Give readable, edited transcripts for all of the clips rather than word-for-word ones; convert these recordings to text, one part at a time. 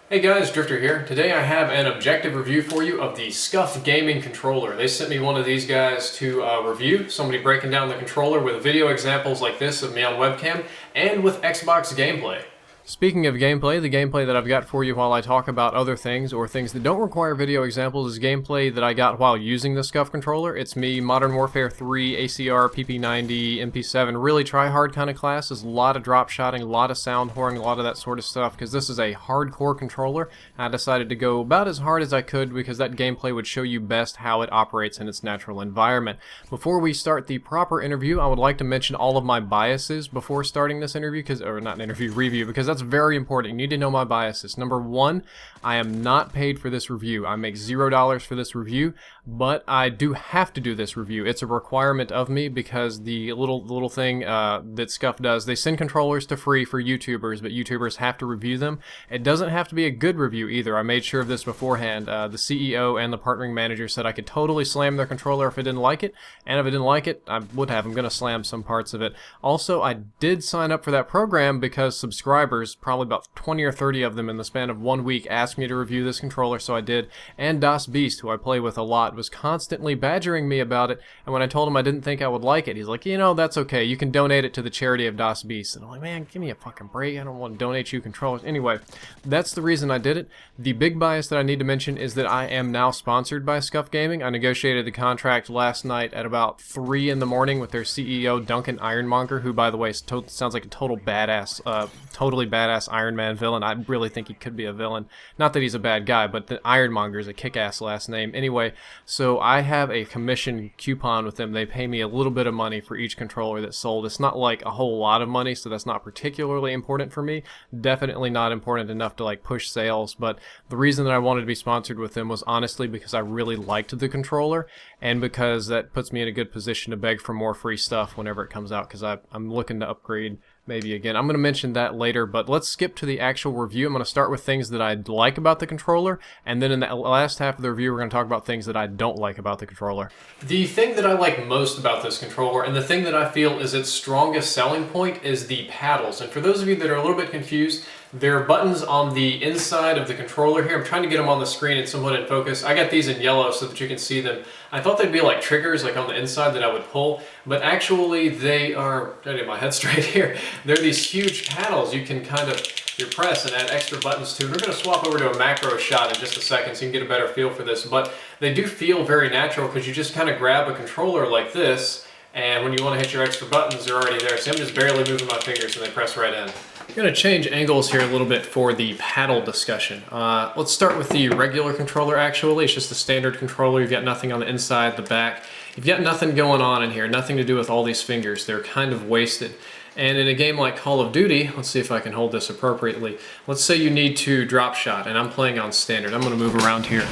Hey guys, Drifter here. Today I have an objective review for you of the Scuf gaming controller. They sent me one of these guys to review, somebody breaking down the controller with video examples like this of me on webcam and with Xbox gameplay. Speaking of gameplay, the gameplay that I've got for you while I talk about other things or things that don't require video examples is gameplay that I got while using the Scuf controller. It's me, Modern Warfare 3, ACR, PP90, MP7, really try-hard kind of classes, a lot of drop shotting, a lot of sound whoring, a lot of that sort of stuff, because this is a hardcore controller. I decided to go about as hard as I could because that gameplay would show you best how it operates in its natural environment. Before we start the proper interview, I would like to mention all of my biases before starting this interview, or not an interview, review, because that's very important. You need to know my biases. Number one, I am not paid for this review. I make $0 for this review, but I do have to do this review. It's a requirement of me because the little thing that Scuf does, they send controllers to free for YouTubers, but YouTubers have to review them. It doesn't have to be a good review either. I made sure of this beforehand. The CEO and the partnering manager said I could totally slam their controller if I didn't like it, and if I didn't like it, I would have. I'm going to slam some parts of it. Also, I did sign up for that program because subscribers, probably about 20 or 30 of them in the span of 1 week, asked me to review this controller, so I did. And Das Beast, who I play with a lot, was constantly badgering me about it, and when I told him I didn't think I would like it, he's like, you know, that's okay, you can donate it to the charity of Das Beast. And I'm like, man, give me a fucking break, I don't want to donate you controllers. Anyway, that's the reason I did it. The big bias that I need to mention is that I am now sponsored by Scuf Gaming. I negotiated the contract last night at about 3 in the morning with their CEO, Duncan Ironmonger, who, by the way, sounds like a total badass, totally badass Iron Man villain. I really think he could be a villain. Not that he's a bad guy, but the Ironmonger is a kick-ass last name. Anyway, so I have a commission coupon with them. They pay me a little bit of money for each controller that's sold. It's not like a whole lot of money, so that's not particularly important for me. Definitely not important enough to like push sales, but the reason that I wanted to be sponsored with them was honestly because I really liked the controller and because that puts me in a good position to beg for more free stuff whenever it comes out, because I'm looking to upgrade maybe again. I'm going to mention that later, but let's skip to the actual review. I'm going to start with things that I like about the controller, and then in the last half of the review, we're going to talk about things that I don't like about the controller. The thing that I like most about this controller, and the thing that I feel is its strongest selling point, is the paddles. And for those of you that are a little bit confused, there are buttons on the inside of the controller here. I'm trying to get them on the screen and somewhat in focus. I got these in yellow so that you can see them. I thought they'd be like triggers, like on the inside that I would pull, but actually they are, trying to get my head straight here, they're these huge paddles you can kind of press and add extra buttons to. We're going to swap over to a macro shot in just a second so you can get a better feel for this, but they do feel very natural because you just kind of grab a controller like this, and when you want to hit your extra buttons, they're already there. So I'm just barely moving my fingers and they press right in. I'm going to change angles here a little bit for the paddle discussion. Let's start with the regular controller actually. It's just the standard controller. You've got nothing on the inside, the back. You've got nothing going on in here, nothing to do with all these fingers. They're kind of wasted. And in a game like Call of Duty, let's see if I can hold this appropriately. Let's say you need to drop shot, and I'm playing on standard. I'm going to move around here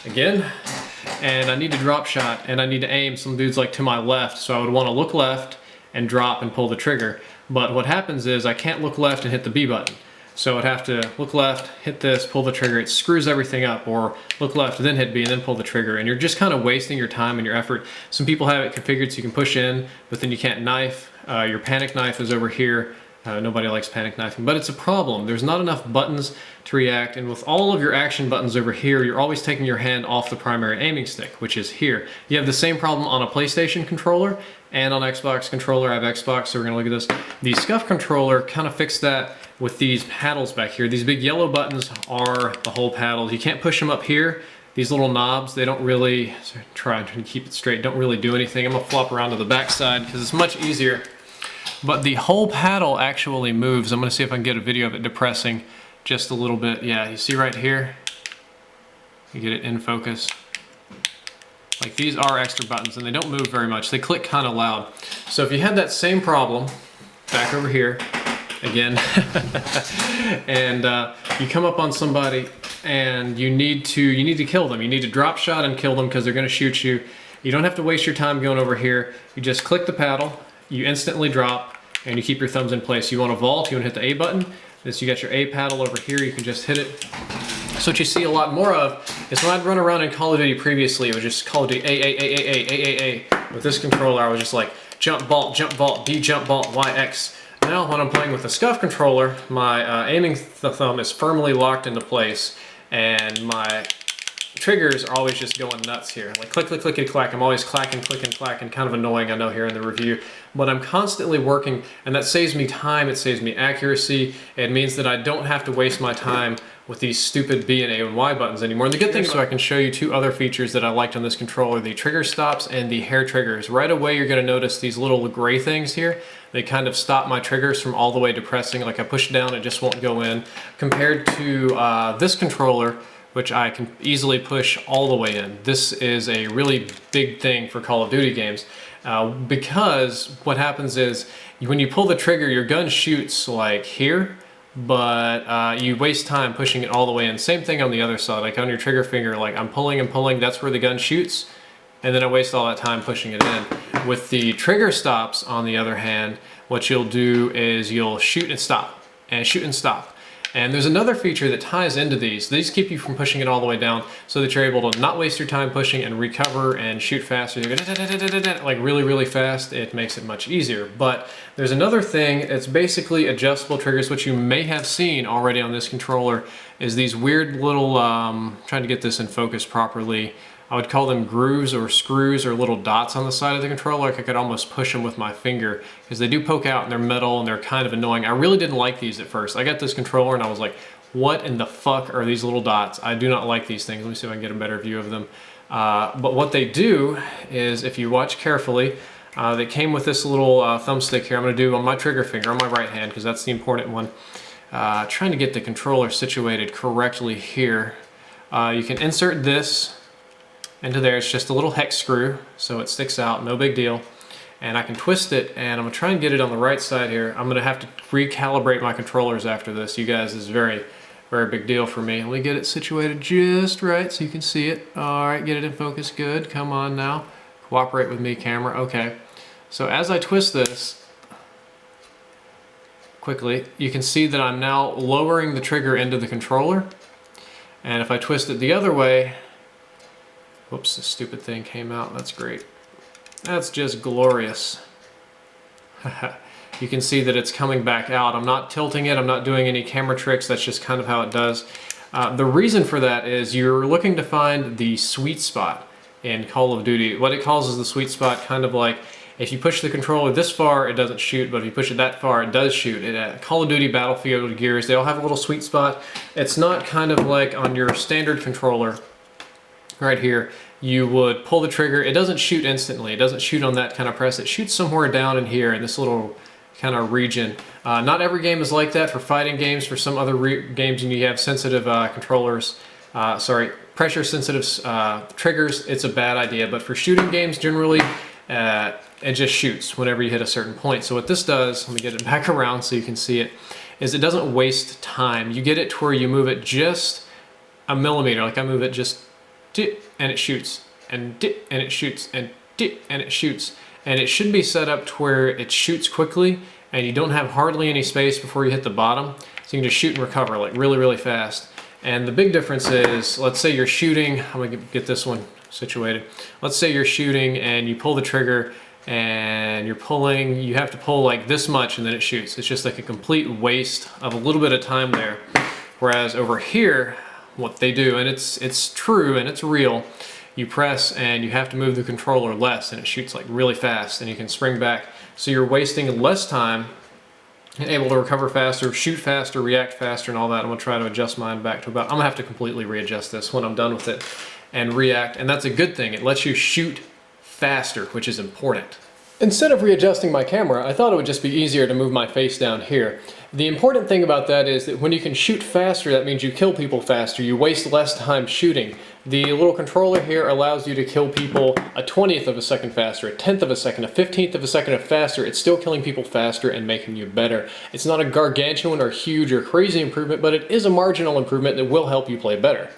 again. And I need to drop shot, and I need to aim. Some dude's like to my left, so I would want to look left and drop and pull the trigger. But what happens is I can't look left and hit the B button. So I'd have to look left, hit this, pull the trigger. It screws everything up. Or look left, then hit B, and then pull the trigger. And you're just kind of wasting your time and your effort. Some people have it configured so you can push in, but then you can't knife. Your panic knife is over here. Nobody likes panic knifing, but it's a problem. There's not enough buttons to react, and with all of your action buttons over here, you're always taking your hand off the primary aiming stick, which is here. You have the same problem on a PlayStation controller and on Xbox controller. I have Xbox, so we're gonna look at this. The Scuf controller kind of fixed that with these paddles back here. These big yellow buttons are the whole paddles. You can't push them up here. These little knobs, they don't really, try to keep it straight, don't really do anything. I'm gonna flop around to the back side because it's much easier. But the whole paddle actually moves. I'm gonna see if I can get a video of it depressing just a little bit. Yeah, you see right here? You get it in focus. Like, these are extra buttons and they don't move very much. They click kind of loud. So if you had that same problem, back over here, again, and you come up on somebody and you need to kill them. You need to drop shot and kill them because they're gonna shoot you. You don't have to waste your time going over here. You just click the paddle, you instantly drop, and you keep your thumbs in place. You want to vault, you want to hit the A button. This, you got your A paddle over here, you can just hit it. So what you see a lot more of is when I'd run around in Call of Duty previously, it was just Call of Duty A. With this controller, I was just like jump, vault, B, jump, vault, Y, X. Now when I'm playing with the Scuf controller, my aiming thumb is firmly locked into place, and my triggers are always just going nuts here. Like click, click, clickety, clack. I'm always clacking, clicking, clacking. Kind of annoying, I know, here in the review. But I'm constantly working, and that saves me time, it saves me accuracy. It means that I don't have to waste my time with these stupid B and A and Y buttons anymore. And the good thing, so I can show you two other features that I liked on this controller, the trigger stops and the hair triggers. Right away you're gonna notice these little gray things here. They kind of stop my triggers from all the way depressing. Like I push down, it just won't go in. Compared to this controller, which I can easily push all the way in. This is a really big thing for Call of Duty games because what happens is when you pull the trigger, your gun shoots like here, but you waste time pushing it all the way in. Same thing on the other side, like on your trigger finger, like I'm pulling and pulling, that's where the gun shoots, and then I waste all that time pushing it in. With the trigger stops, on the other hand, what you'll do is you'll shoot and stop, and shoot and stop. And there's another feature that ties into these. These keep you from pushing it all the way down so that you're able to not waste your time pushing and recover and shoot faster. You go like really, really fast. It makes it much easier. But there's another thing. It's basically adjustable triggers, which you may have seen already on this controller, is these weird little, trying to get this in focus properly, I would call them grooves or screws or little dots on the side of the controller. Like I could almost push them with my finger because they do poke out and they're metal and they're kind of annoying. I really didn't like these at first. I got this controller and I was like, what in the fuck are these little dots? I do not like these things. Let me see if I can get a better view of them. But what they do is, if you watch carefully, they came with this little thumbstick here. I'm gonna do on my trigger finger, on my right hand, because that's the important one. Trying to get the controller situated correctly here. You can insert this into there. It's just a little hex screw, so it sticks out, no big deal. And I can twist it, and I'm gonna try and get it on the right side here. I'm gonna have to recalibrate my controllers after this. You guys, this is very, very big deal for me. Let me get it situated just right so you can see it. All right, get it in focus, good. Come on now, cooperate with me, camera, okay. So as I twist this quickly, you can see that I'm now lowering the trigger into the controller. And if I twist it the other way, whoops, this stupid thing came out. That's great. That's just glorious. You can see that it's coming back out. I'm not tilting it. I'm not doing any camera tricks. That's just kind of how it does. The reason for that is you're looking to find the sweet spot in Call of Duty. What it calls is the sweet spot, kind of like if you push the controller this far, it doesn't shoot, but if you push it that far, it does shoot. Call of Duty, Battlefield, Gears, they all have a little sweet spot. It's not kind of like on your standard controller right here. You would pull the trigger. It doesn't shoot instantly. It doesn't shoot on that kind of press. It shoots somewhere down in here in this little kind of region. Not every game is like that. For fighting games, for some other games, and you have sensitive controllers, pressure sensitive triggers, it's a bad idea. But for shooting games, generally, it just shoots whenever you hit a certain point. So what this does, let me get it back around so you can see it, is it doesn't waste time. You get it to where you move it just a millimeter. Like I move it just and it shoots, and it shoots, and it shoots. And it should be set up to where it shoots quickly and you don't have hardly any space before you hit the bottom. So you can just shoot and recover like really, really fast. And the big difference is, let's say you're shooting, I'm gonna get this one situated. Let's say you're shooting and you pull the trigger and you're pulling, you have to pull like this much and then it shoots. It's just like a complete waste of a little bit of time there. Whereas over here, what they do, and it's true and it's real, you press and you have to move the controller less and it shoots like really fast and you can spring back. So you're wasting less time and able to recover faster, shoot faster, react faster and all that. I'm gonna try to adjust mine back to about, I'm gonna have to completely readjust this when I'm done with it and react. And that's a good thing. It lets you shoot faster, which is important. Instead of readjusting my camera, I thought it would just be easier to move my face down here. The important thing about that is that when you can shoot faster, that means you kill people faster. You waste less time shooting. The little controller here allows you to kill people a 20th of a second faster, a 10th of a second, a 15th of a second faster. It's still killing people faster and making you better. It's not a gargantuan or huge or crazy improvement, but it is a marginal improvement that will help you play better.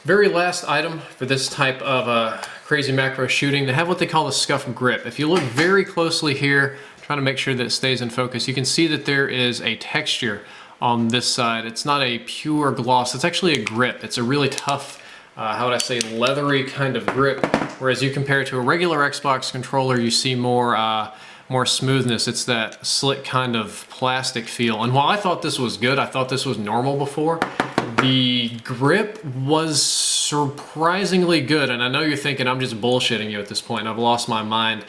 Very last item for this type of crazy macro shooting, they have what they call the Scuf grip. If you look very closely here, trying to make sure that it stays in focus, you can see that there is a texture on this side. It's not a pure gloss, it's actually a grip. It's a really tough, how would I say, leathery kind of grip. Whereas you compare it to a regular Xbox controller, you see more more smoothness. It's that slick kind of plastic feel. And while I thought this was good, I thought this was normal before, the grip was surprisingly good. And I know you're thinking I'm just bullshitting you at this point and I've lost my mind.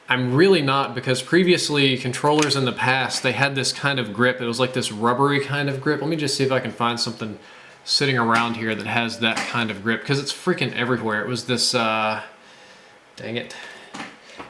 I'm really not, because previously controllers in the past, they had this kind of grip. It was like this rubbery kind of grip. Let me just see if I can find something sitting around here that has that kind of grip, because it's freaking everywhere. It was this, dang it.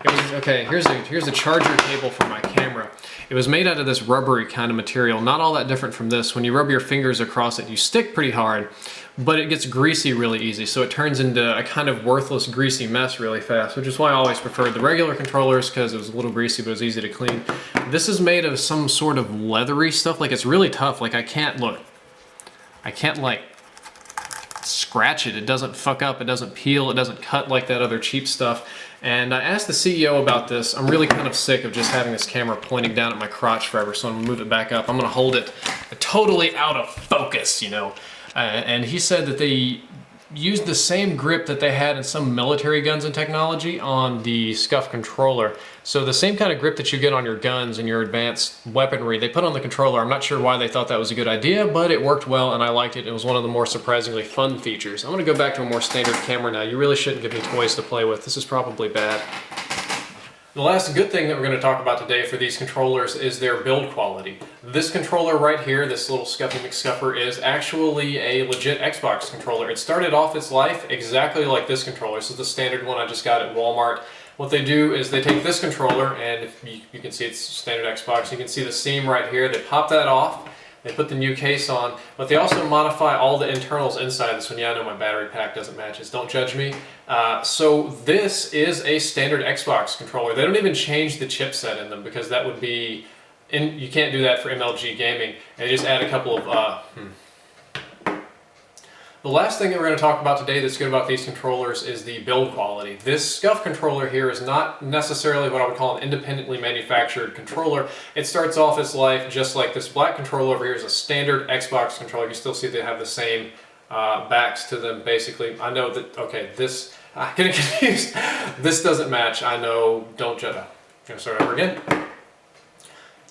It was, okay, here's a charger cable for my camera. It was made out of this rubbery kind of material, not all that different from this. When you rub your fingers across it, you stick pretty hard, but it gets greasy really easy, so it turns into a kind of worthless greasy mess really fast, which is why I always preferred the regular controllers, because it was a little greasy but it was easy to clean. This is made of some sort of leathery stuff, like it's really tough. Like I can't like scratch it. It doesn't fuck up, it doesn't peel, it doesn't cut like that other cheap stuff. And I asked the CEO about this. I'm really kind of sick of just having this camera pointing down at my crotch forever, so I'm gonna move it back up. I'm gonna hold it totally out of focus, you know. And he said that they used the same grip that they had in some military guns and technology on the Scuf controller. So the same kind of grip that you get on your guns and your advanced weaponry, they put on the controller. I'm not sure why they thought that was a good idea, but it worked well and I liked it. It was one of the more surprisingly fun features. I'm gonna go back to a more standard camera now. You really shouldn't give me toys to play with. This is probably bad. The last good thing that we're going to talk about today for these controllers is their build quality. This controller right here, this little Scuffy McScuffer, is actually a legit Xbox controller. It started off its life exactly like this controller. This is the standard one I just got at Walmart. What they do is they take this controller, and if you can see it's standard Xbox, you can see the seam right here. They pop that off. They put the new case on, but they also modify all the internals inside this one. Yeah, I know my battery pack doesn't match this. Don't judge me. So this is a standard Xbox controller. They don't even change the chipset in them, because that would be, you can't do that for MLG gaming. They just add a couple of, The last thing that we're going to talk about today that's good about these controllers is the build quality. This Scuf controller here is not necessarily what I would call an independently manufactured controller. It starts off its life just like this black controller over here is a standard Xbox controller. You still see they have the same backs to them basically. I know that, okay, this, I'm getting confused. This doesn't match, I know, don't judge. I'm going to start over again.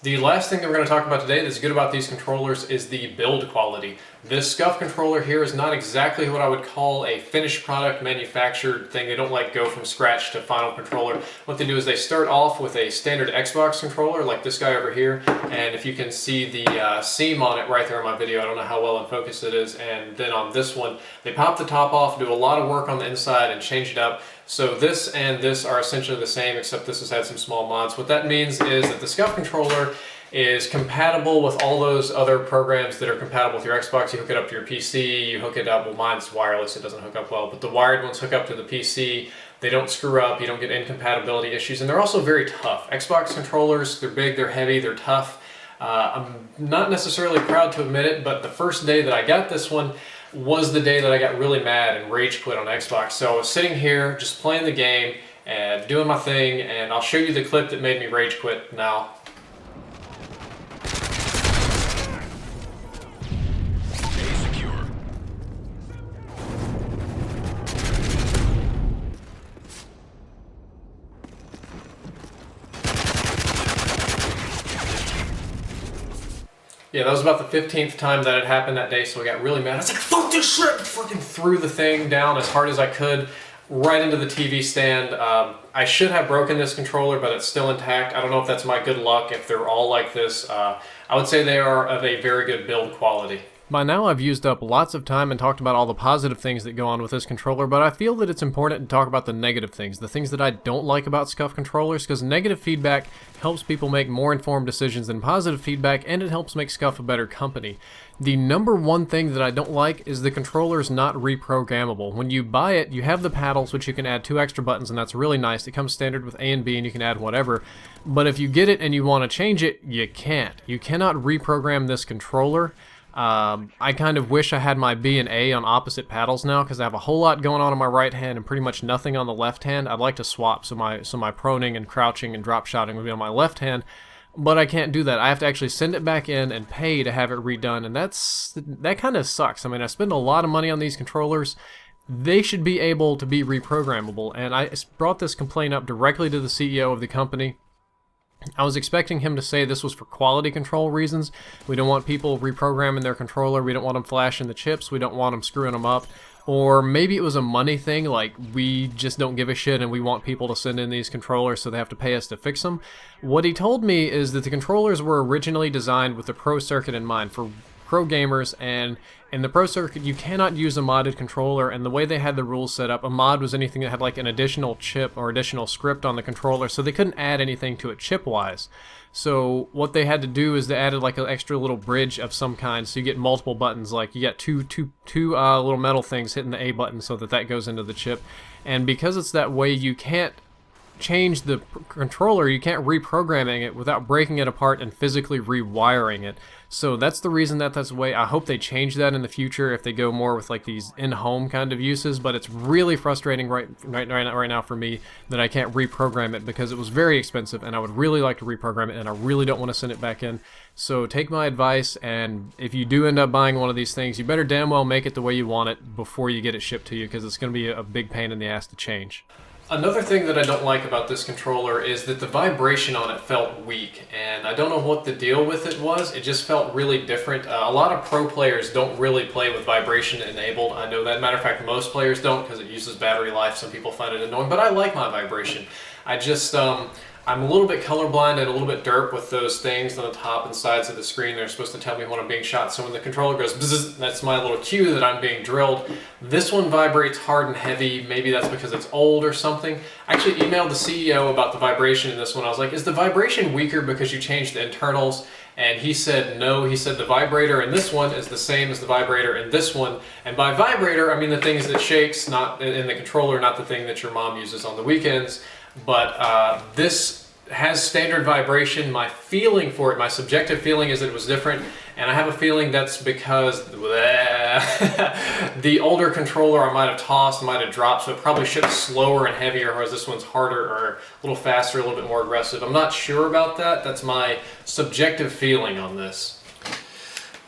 The last thing that we're going to talk about today that's good about these controllers is the build quality. This Scuf controller here is not exactly what I would call a finished product manufactured thing. They don't like go from scratch to final controller. What they do is they start off with a standard Xbox controller like this guy over here, and if you can see the seam on it right there in my video, I don't know how well in focus it is, and then on this one they pop the top off, do a lot of work on the inside and change it up. So this and this are essentially the same, except this has had some small mods. What that means is that the Scuf controller is compatible with all those other programs that are compatible with your Xbox. You hook it up to your PC, you hook it up, well mine's wireless, it doesn't hook up well, but the wired ones hook up to the PC, they don't screw up, you don't get incompatibility issues, and they're also very tough. Xbox controllers, they're big, they're heavy, they're tough. I'm not necessarily proud to admit it, but the first day that I got this one was the day that I got really mad and rage quit on Xbox. So I was sitting here just playing the game and doing my thing, and I'll show you the clip that made me rage quit now. Yeah, that was about the 15th time that it happened that day, so I got really mad. I was like, fuck this shit! Fucking threw the thing down as hard as I could, right into the TV stand. I should have broken this controller, but it's still intact. I don't know if that's my good luck, if they're all like this. I would say they are of a very good build quality. By now I've used up lots of time and talked about all the positive things that go on with this controller, but I feel that it's important to talk about the negative things, the things that I don't like about Scuf controllers, because negative feedback helps people make more informed decisions than positive feedback, and it helps make Scuf a better company. The number one thing that I don't like is the controller's not reprogrammable. When you buy it, you have the paddles, which you can add 2 extra buttons, and that's really nice. It comes standard with A and B, and you can add whatever. But if you get it and you want to change it, you can't. You cannot reprogram this controller. I kind of wish I had my B and A on opposite paddles now, because I have a whole lot going on my right hand and pretty much nothing on the left hand. I'd like to swap, so my proning and crouching and drop shotting would be on my left hand, but I can't do that. I have to actually send it back in and pay to have it redone, and that kind of sucks. I mean, I spend a lot of money on these controllers. They should be able to be reprogrammable, and I brought this complaint up directly to the CEO of the company. I was expecting him to say this was for quality control reasons. We don't want people reprogramming their controller. We don't want them flashing the chips. We don't want them screwing them up. Or maybe it was a money thing, like we just don't give a shit and we want people to send in these controllers so they have to pay us to fix them. What he told me is that the controllers were originally designed with the Pro Circuit in mind, for pro gamers, and in the Pro Circuit you cannot use a modded controller, and the way they had the rules set up, a mod was anything that had like an additional chip or additional script on the controller, so they couldn't add anything to it chip-wise. So what they had to do is they added like an extra little bridge of some kind, so you get multiple buttons, like you get two little metal things hitting the A button so that goes into the chip. And because it's that way, you can't change the controller, you can't reprogramming it without breaking it apart and physically rewiring it. So that's the reason that's the way. I hope they change that in the future if they go more with like these in-home kind of uses, but it's really frustrating right now for me that I can't reprogram it, because it was very expensive and I would really like to reprogram it, and I really don't want to send it back in. So take my advice, and if you do end up buying one of these things, you better damn well make it the way you want it before you get it shipped to you, because it's going to be a big pain in the ass to change. Another thing that I don't like about this controller is that the vibration on it felt weak, and I don't know what the deal with it was. It just felt really different. A lot of pro players don't really play with vibration enabled. I know that. Matter of fact, most players don't, because it uses battery life. Some people find it annoying, but I like my vibration. I just, I'm a little bit colorblind and a little bit derp with those things on the top and sides of the screen. They're supposed to tell me when I'm being shot. So when the controller goes bzzz, that's my little cue that I'm being drilled. This one vibrates hard and heavy. Maybe that's because it's old or something. I actually emailed the CEO about the vibration in this one. I was like, is the vibration weaker because you changed the internals? And he said no. He said the vibrator in this one is the same as the vibrator in this one. And by vibrator, I mean the things that shakes, not in the controller, not the thing that your mom uses on the weekends. But this has standard vibration. My feeling for it, my subjective feeling, is that it was different, and I have a feeling that's because the older controller I might have tossed, might have dropped, so it probably shipped slower and heavier, whereas this one's harder or a little faster, a little bit more aggressive. I'm not sure about that. That's my subjective feeling on this.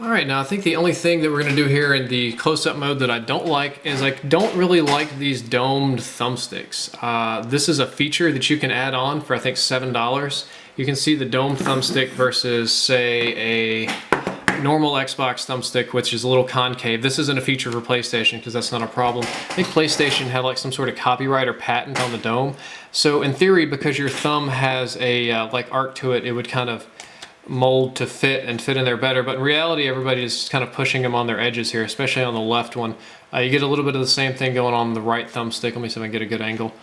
Alright, now I think the only thing that we're going to do here in the close-up mode that I don't like is I don't really like these domed thumbsticks. This is a feature that you can add on for I think $7. You can see the domed thumbstick versus, say, a normal Xbox thumbstick, which is a little concave. This isn't a feature for PlayStation because that's not a problem. I think PlayStation had like some sort of copyright or patent on the dome. So in theory, because your thumb has a like arc to it, it would kind of mold to fit and fit in there better, but in reality everybody is just kind of pushing them on their edges here, especially on the left one. You get a little bit of the same thing going on the right thumbstick. Let me see if I can get a good angle.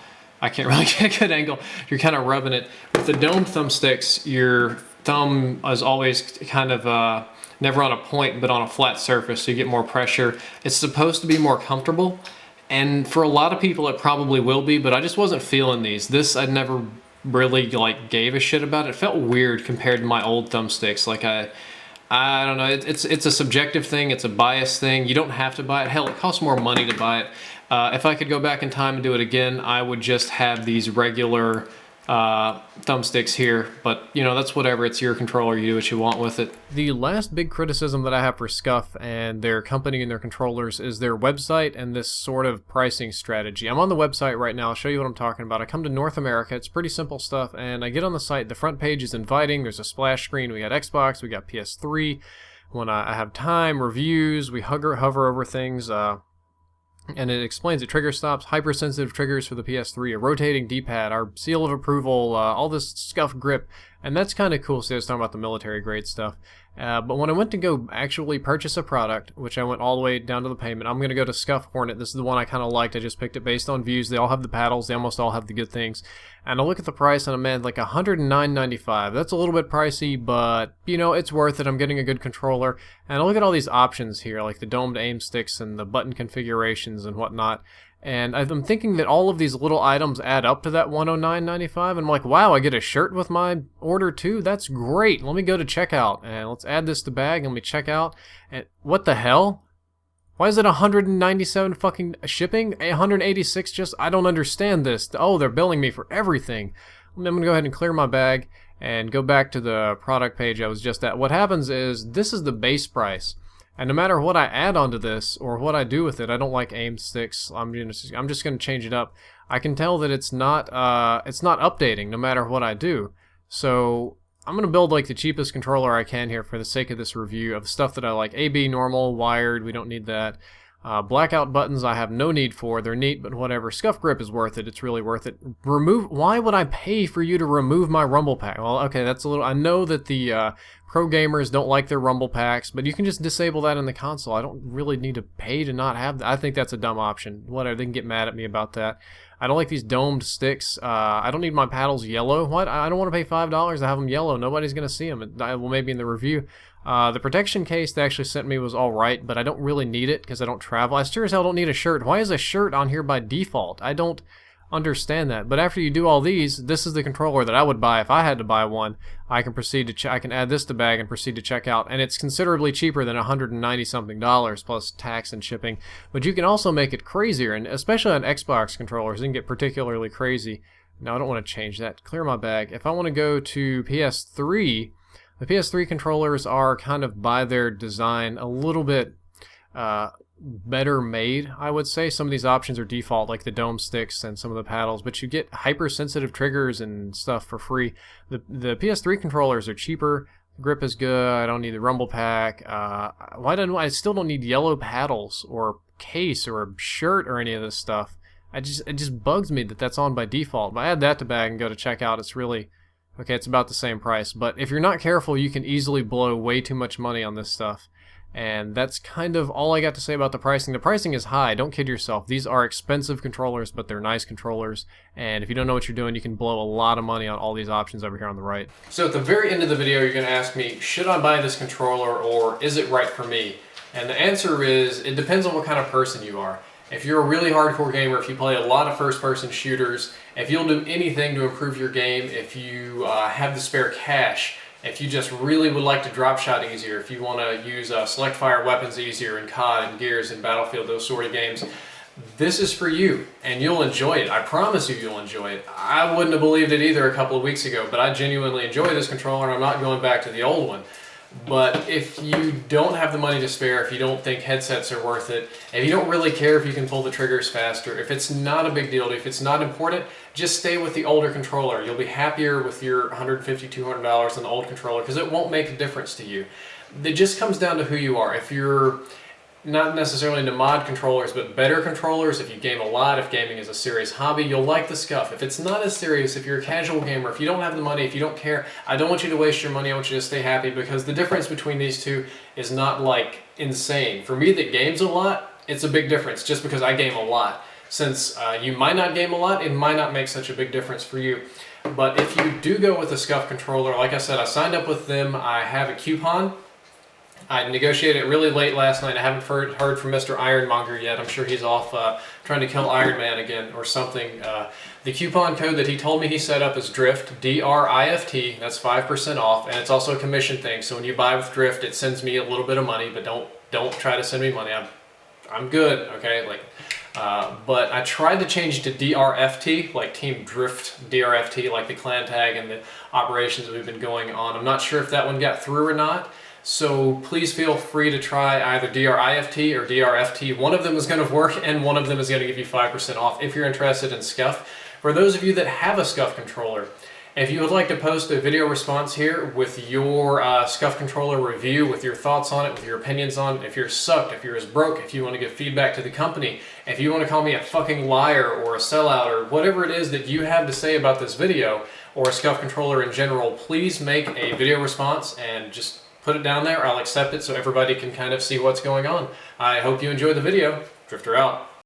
I can't really get a good angle. You're kind of rubbing it. With the domed thumbsticks, your thumb is always kind of never on a point but on a flat surface, so you get more pressure. It's supposed to be more comfortable, and for a lot of people it probably will be, but I just wasn't feeling these. This I'd never really like gave a shit about. It felt weird compared to my old thumbsticks. Like I don't know, it's a subjective thing, it's a bias thing. You don't have to buy it. Hell, it costs more money to buy it. If I could go back in time and do it again, I would just have these regular thumbsticks here, but you know, that's whatever. It's your controller, you do what you want with it. The last big criticism that I have for Scuf and their company and their controllers is their website and this sort of pricing strategy. I'm on the website right now. I'll show you what I'm talking about. I come to North America. It's pretty simple stuff, and I get on the site. The front page is inviting. There's a splash screen. We got Xbox, we got PS3. When I have time, reviews, we hover over things, and it explains it. Trigger stops, hypersensitive triggers for the PS3, a rotating D-pad, our seal of approval, all this Scuf grip, and that's kind of cool. So I was talking about the military grade stuff. But when I went to go actually purchase a product, which I went all the way down to the payment, I'm going to go to Scuf Hornet. This is the one I kind of liked. I just picked it based on views. They all have the paddles. They almost all have the good things. And I look at the price and I'm at like $109.95. That's a little bit pricey, but you know, it's worth it. I'm getting a good controller. And I look at all these options here, like the domed aim sticks and the button configurations and whatnot. And I'm thinking that all of these little items add up to that $109.95. And I'm like, wow, I get a shirt with my order too? That's great. Let me go to checkout and let's add this to bag and let me check out. And what the hell? Why is it 197 fucking shipping? 186 just, I don't understand this. Oh, they're billing me for everything. I'm gonna go ahead and clear my bag and go back to the product page I was just at. What happens is, this is the base price. And no matter what I add onto this or what I do with it, I don't like aim sticks. I'm just going to change it up. I can tell that it's not updating no matter what I do. So I'm going to build like the cheapest controller I can here for the sake of this review of the stuff that I like. AB, normal, wired, we don't need that. Blackout buttons I have no need for. They're neat, but whatever. Scuff grip is worth it. It's really worth it. Why would I pay for you to remove my rumble pack? Well, okay, that's a little... I know that the pro gamers don't like their rumble packs, but you can just disable that in the console. I don't really need to pay to not have that. I think that's a dumb option. Whatever, they can get mad at me about that. I don't like these domed sticks. I don't need my paddles yellow. What? I don't want to pay $5 to have them yellow. Nobody's going to see them. Well, maybe in the review. The protection case they actually sent me was alright, but I don't really need it because I don't travel. I sure as hell don't need a shirt. Why is a shirt on here by default? I don't understand that. But after you do all these, this is the controller that I would buy if I had to buy one. I can proceed to I can add this to bag and proceed to check out, and it's considerably cheaper than $190 something plus tax and shipping. But you can also make it crazier, and especially on Xbox controllers, it can get particularly crazy. Now I don't want to change that. Clear my bag. If I want to go to PS3, the PS3 controllers are kind of by their design a little bit better made, I would say. Some of these options are default, like the dome sticks and some of the paddles, but you get hypersensitive triggers and stuff for free. The PS3 controllers are cheaper. The grip is good. I don't need the rumble pack. I still don't need yellow paddles or case or a shirt or any of this stuff. It just bugs me that that's on by default. If I add that to bag and go to checkout, it's really okay. It's about the same price, but if you're not careful, you can easily blow way too much money on this stuff. And that's kind of all I got to say about the pricing. The pricing is high, don't kid yourself. These are expensive controllers, but they're nice controllers. And if you don't know what you're doing, you can blow a lot of money on all these options over here on the right. So at the very end of the video, you're going to ask me, should I buy this controller or is it right for me? And the answer is, it depends on what kind of person you are. If you're a really hardcore gamer, if you play a lot of first-person shooters, if you'll do anything to improve your game, if you have the spare cash, if you just really would like to drop shot easier, if you want to use select fire weapons easier in COD and Gears and Battlefield, those sort of games, this is for you and you'll enjoy it. I promise you you'll enjoy it. I wouldn't have believed it either a couple of weeks ago, but I genuinely enjoy this controller and I'm not going back to the old one. But if you don't have the money to spare, if you don't think headsets are worth it, if you don't really care if you can pull the triggers faster, if it's not a big deal, if it's not important, just stay with the older controller. You'll be happier with your $150, $200 than the old controller because it won't make a difference to you. It just comes down to who you are. If you're not necessarily into mod controllers, but better controllers, if you game a lot, if gaming is a serious hobby, you'll like the Scuf. If it's not as serious, if you're a casual gamer, if you don't have the money, if you don't care, I don't want you to waste your money, I want you to stay happy because the difference between these two is not like insane. For me that games a lot, it's a big difference just because I game a lot. Since you might not game a lot, it might not make such a big difference for you. But if you do go with a Scuf controller, like I said, I signed up with them, I have a coupon. I negotiated it really late last night. I haven't heard from Mr. Ironmonger yet. I'm sure he's off trying to kill Iron Man again or something. The coupon code that he told me he set up is DRIFT, D-R-I-F-T. That's 5% off, and it's also a commission thing. So when you buy with DRIFT, it sends me a little bit of money, but don't try to send me money. I'm good, okay? But I tried to change it to DRFT, like Team Drift DRFT, like the clan tag and the operations that we've been going on. I'm not sure if that one got through or not. So please feel free to try either DRIFT or DRFT. One of them is going to work and one of them is going to give you 5% off if you're interested in Scuf. For those of you that have a Scuf controller, if you would like to post a video response here with your Scuf controller review, with your thoughts on it, with your opinions on it, if you're sucked, if you're as broke, if you want to give feedback to the company, if you want to call me a fucking liar or a sellout or whatever it is that you have to say about this video or a Scuf controller in general, please make a video response and just put it down there. I'll accept it so everybody can kind of see what's going on. I hope you enjoyed the video. Drifter out.